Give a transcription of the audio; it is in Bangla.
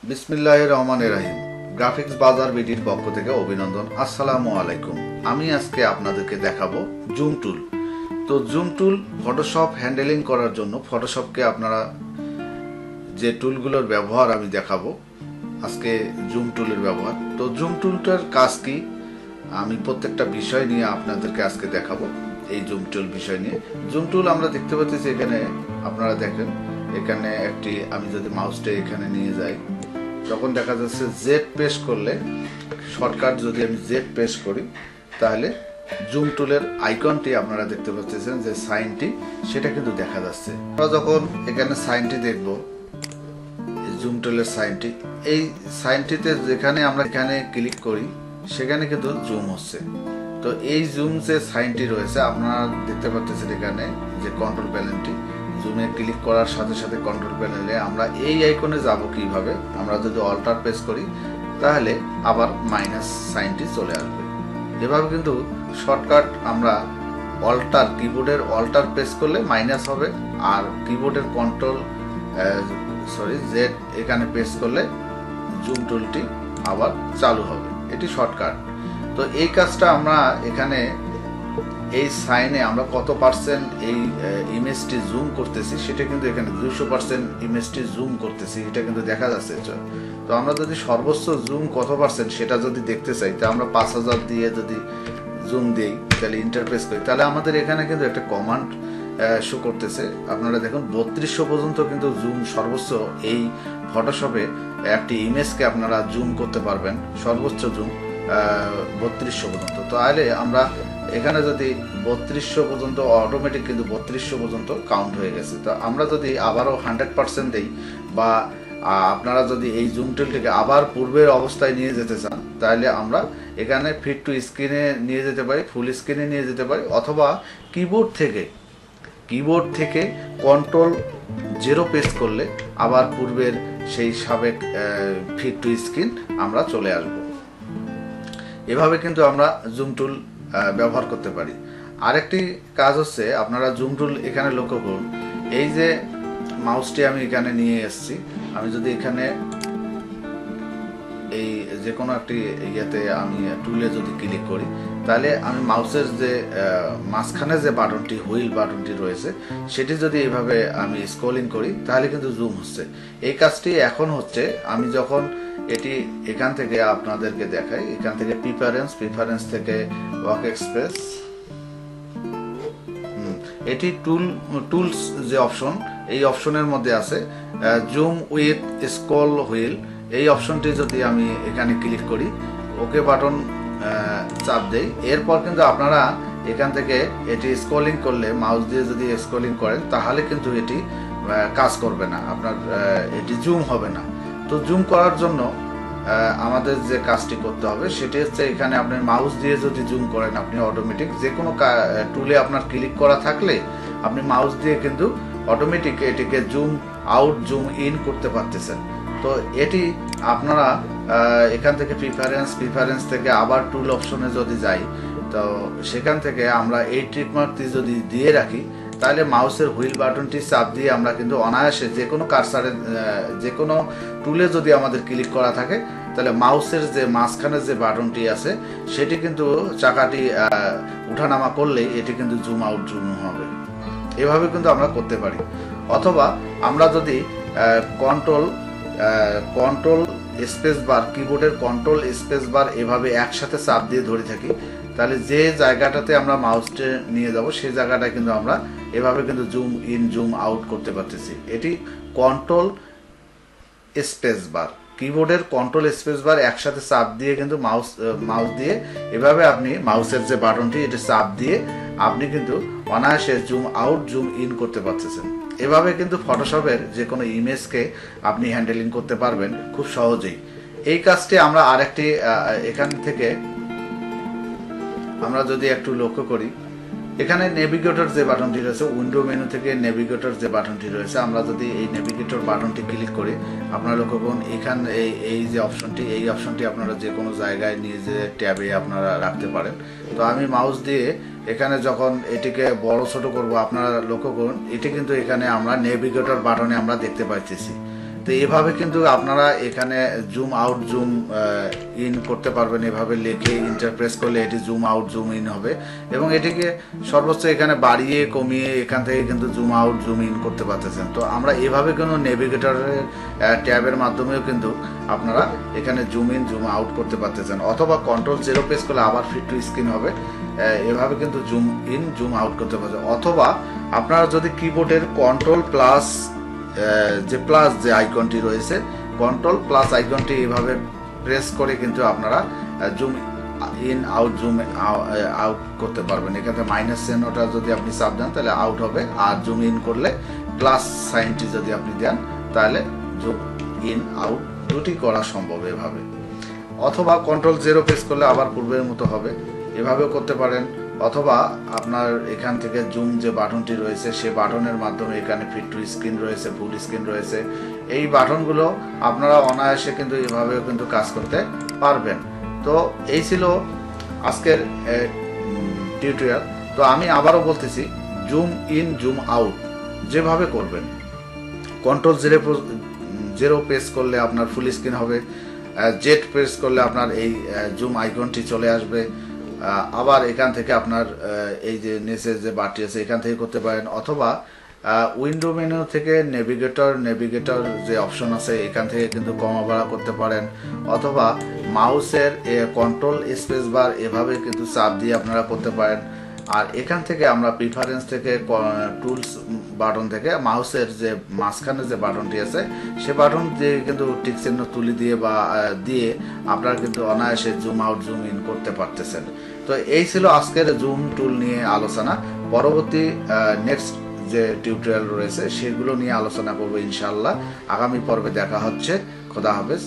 বিসমিল্লাহির রহমানির রহিম। গ্রাফিক্স বাজার বিডির পক্ষ থেকে অভিনন্দন। আসসালামু আলাইকুম। আমি আজকে আপনাদেরকে দেখাবো জুম টুল। তো জুম টুল ফটোশপ হ্যান্ডেলিং করার জন্য ফটোশপকে আপনারা যে টুলগুলোর ব্যবহার আমি দেখাবো আজকে জুম টুলের ব্যবহার। তো জুম টুলটার কাজ কি আমি প্রত্যেকটা বিষয় নিয়ে আপনাদেরকে আজকে দেখাবো। এই জুম টুল বিষয় নিয়ে জুম টুল আমরা দেখতে পাচ্ছি এখানে আপনারা দেখেন এখানে একটি আমি যদি মাউসটা এখানে নিয়ে যাই তখন দেখা যাচ্ছে জেড প্রেস করলে শর্টকাট যদি আমি জেড প্রেস করি তাহলে জুম টুলের আইকনটি আপনারা দেখতে পাচ্ছেন যে সাইনটি সেটা কিন্তু দেখা যাচ্ছে। আমরা যখন এখানে সাইনটি দেখব জুম টুলের সাইনটি, এই সাইনটিতে যেখানে আমরা এখানে ক্লিক করি সেখানে কিন্তু জুম হচ্ছে। তো এই জুম যে সাইনটি রয়েছে আপনারা দেখতে পাচ্ছেন এখানে যে কন্ট্রোল প্যানেলটি জুমে ক্লিক করার সাথে সাথে কন্ট্রোল প্যানেলে আমরা এই আইকনে যাব কিভাবে, আমরা যদি অল্টার প্রেস করি তাহলে আবার মাইনাস সাইনটি চলে আসবে। এভাবে কিন্তু শর্টকাট আমরা অল্টার কিবোর্ডের অল্টার প্রেস করলে মাইনাস হবে আর কিবোর্ডের কন্ট্রোল জেড এখানে প্রেস করলে জুম টুলটি আবার চালু হবে। এটি শর্টকাট। তো এই কাজটা আমরা এখানে এই সাইনে আমরা কত পার্সেন্ট এই ইমেজটি জুম করতেছি সেটা কিন্তু এখানে 200% ইমেজটি জুম করতেছি এটা কিন্তু দেখা যাচ্ছে। তো আমরা যদি সর্বোচ্চ জুম কত পার্সেন্ট সেটা যদি দেখতে চাই তো আমরা 5000 দিয়ে যদি জুম দিই তাহলে ইন্টারপ্রেস করি তাহলে আমাদের এখানে কিন্তু একটা কমান্ড শো করতেছে। আপনারা দেখুন 3200 পর্যন্ত কিন্তু জুম সর্বোচ্চ এই ফটোশপে একটি ইমেজকে আপনারা জুম করতে পারবেন, সর্বোচ্চ জুম 3200 পর্যন্ত। তাহলে আমরা এখানে যদি 3200 পর্যন্ত অটোমেটিক কিন্তু 3200 পর্যন্ত কাউন্ট হয়ে গেছে। তো আমরা যদি আবারও 100% দেই বা আপনারা যদি এই জুম টুলটিকে আবার পূর্বের অবস্থায় নিয়ে যেতে চান তাহলে আমরা এখানে ফিট টু স্ক্রিনে নিয়ে যেতে পারি, ফুল স্ক্রিনে নিয়ে যেতে পারি, অথবা কিবোর্ড থেকে কন্ট্রোল 0 প্রেস করলে আবার পূর্বের সেই সাবেক ফিট টু স্ক্রিন আমরা চলে আসব। এভাবে কিন্তু আমরা জুম টুল ব্যবহার করতে পারি। আরেকটি কাজ হচ্ছে আপনারা জুম টুল এখানে লক্ষ্য করুন, এই যে মাউসটি আমি এখানে নিয়ে এসেছি, আমি যদি এখানে এই যে কোনো একটি ইয়েতে আমি টুলে যদি ক্লিক করি তাহলে আমি মাউসের যে মাঝখানে যে বাটনটি হুইল বাটনটি রয়েছে সেটি যদি এইভাবে আমি স্ক্রলিং করি তাহলে কিন্তু জুম হচ্ছে। এই কাজটি এখন হচ্ছে আমি যখন এটি এখান থেকে আপনাদেরকে দেখাই, এখান থেকে প্রিফারেন্স থেকে ওয়ার্ক এক্সপ্রেস এটি টুলস যে অপশন এই অপশনের মধ্যে আছে জুম উইথ স্ক্রল হুইল, এই অপশনটি যদি আমি এখানে ক্লিক করি ওকে বাটন চাপ দেই এরপর কিন্তু আপনারা এখান থেকে এটি স্ক্রলিং করলে মাউস দিয়ে যদি স্ক্রলিং করেন তাহলে কিন্তু এটি কাজ করবে না, আপনার এটি জুম হবে না। তো জুম করার জন্য আমাদের যে কাজটি করতে হবে সেটি হচ্ছে এখানে আপনি মাউস দিয়ে যদি জুম করেন আপনি অটোমেটিক যে কোনো টুলে আপনার ক্লিক করা থাকলে আপনি মাউস দিয়ে কিন্তু অটোমেটিক এটিকে জুম আউট জুম ইন করতে পারতেছেন। তো এটি আপনারা এখান থেকে প্রিফারেন্স থেকে আবার টুল অপশনে যদি যাই তো সেখান থেকে আমরা এই ট্রিকমার্কটি যদি দিয়ে রাখি তাহলে মাউসের হুইল বাটনটি চাপ দিয়ে আমরা কিন্তু অনায়াসে যে কোনো কার্সারে যে কোনো টুলে যদি আমাদের ক্লিক করা থাকে তাহলে মাউসের যে মাঝখানে যে বাটনটি আছে সেটি কিন্তু চাকাটি উঠানামা করলেই এটি কিন্তু জুম আউট জুম হবে। এভাবে কিন্তু আমরা করতে পারি। অথবা আমরা যদি কন্ট্রোল স্পেস বার কিবোর্ডের কন্ট্রোল স্পেস বার এভাবে একসাথে চাপ দিয়ে ধরে থাকি তাহলে যে জায়গাটাতে আমরা মাউসটা নিয়ে যাব সেই জায়গাটা কিন্তু আমরা এভাবে কিন্তু জুম ইন জুম আউট করতে পারতেছি। এটি কন্ট্রোল স্পেস বার কিবোর্ডের কন্ট্রোল স্পেস বার একসাথে চাপ দিয়ে কিন্তু মাউস দিয়ে এভাবে আপনি মাউসের যে বাটনটি এটা চাপ দিয়ে আপনি কিন্তু অনায়াসে জুম আউট জুম ইন করতে পারতেছেন। এভাবে কিন্তু ফটোশপের যে কোনো ইমেজকে আপনি হ্যান্ডেলিং করতে পারবেন খুব সহজেই। এই কাজটি আমরা আরেকটি এখান থেকে আমরা যদি একটু লক্ষ্য করি এখানে নেভিগেটর যে বাটনটি রয়েছে উইন্ডো মেনু থেকে নেভিগেটর যে বাটনটি রয়েছে আমরা যদি এই নেভিগেটর বাটনটি ক্লিক করি আপনারা লক্ষ্য করুন এখানে এই যে অপশনটি আপনারা যে কোনো জায়গায় নিজে ট্যাবে আপনারা রাখতে পারেন। তো আমি মাউস দিয়ে এখানে যখন এটিকে বড় ছোট করব আপনারা লক্ষ্য করুন এটি কিন্তু এখানে আমরা নেভিগেটর বাটনে আমরা দেখতে পাচ্ছি। তো এভাবে কিন্তু আপনারা এখানে জুম আউট জুম ইন করতে পারবেন। এভাবে লিখে ইন্টার প্রেস করলে এটি জুম আউট জুম ইন হবে এবং এটিকে সর্বোচ্চ এখানে বাড়িয়ে কমিয়ে এখান থেকে কিন্তু জুম আউট জুম ইন করতে পারতেছেন। তো আমরা এভাবে কোনো নেভিগেটরের ট্যাবের মাধ্যমেও কিন্তু আপনারা এখানে জুম ইন জুম আউট করতে পারতেছেন, অথবা কন্ট্রোল 0 প্রেস করলে আবার ফিট টু স্ক্রিন হবে। এভাবে কিন্তু জুম ইন জুম আউট করতে পারছেন। অথবা আপনারা যদি কিবোর্ডের কন্ট্রোল প্লাস যে আইকনটি রয়েছে, কন্ট্রোল প্লাস আইকনটি এভাবে প্রেস করে কিন্তু আপনারা zoom in out zoom out করতে পারবেন। এখানে মাইনাস চিহ্নটা যদি আপনি চাপ দেন তাহলে আউট হবে, আর জুম ইন করলে প্লাস সাইনটি যদি আপনি দেন তাহলে জুম ইন আউট দুটি করা সম্ভব এভাবে। অথবা কন্ট্রোল 0 প্রেস করলে আবার পূর্বের মতো হবে, এভাবেও করতে পারেন। অথবা আপনার এখান থেকে জুম যে বাটনটি রয়েছে সে বাটনের মাধ্যমে এখানে ফিট টু স্ক্রিন রয়েছে, ফুল স্ক্রিন রয়েছে, এই বাটনগুলো আপনারা অনায়াসে কিন্তু এভাবেও কিন্তু কাজ করতে পারবেন। তো এই ছিল আজকের টিউটোরিয়াল। তো আমি আবারও বলতেছি, জুম ইন জুম আউট যেভাবে করবেন, কন্ট্রোল 0 প্রেস করলে আপনার ফুল স্ক্রিন হবে, জেড প্রেস করলে আপনার এই জুম আইকনটি চলে আসবে, আবার এখান থেকে আপনার এই যে নিচে যে বারটি আছে এখান থেকে করতে পারেন। অথবা উইন্ডো মেনু থেকে নেভিগেটর যে অপশন আছে এখান থেকে কিন্তু কমা বাড়া করতে পারেন। অথবা মাউসের কন্ট্রোল স্পেস বার এভাবে কিন্তু চাপ দিয়ে আপনারা করতে পারেন। আর এখান থেকে আমরা প্রিফারেন্স থেকে টুলস বাটন থেকে মাউসের যে মাঝখানে যে বাটনটি আছে সে বাটন দিয়ে কিন্তু টিক চিহ্ন তুলি দিয়ে বা দিয়ে আপনারা কিন্তু অনায়াসে জুম আউট জুম ইন করতে পারতেছেন। তো এই ছিল আজকের জুম টুল নিয়ে আলোচনা। পরবর্তী নেক্সট যে টিউটোরিয়াল রয়েছে সেগুলো নিয়ে আলোচনা করবো ইনশাআল্লাহ। আগামী পর্বে দেখা হচ্ছে। খোদা হাফেজ।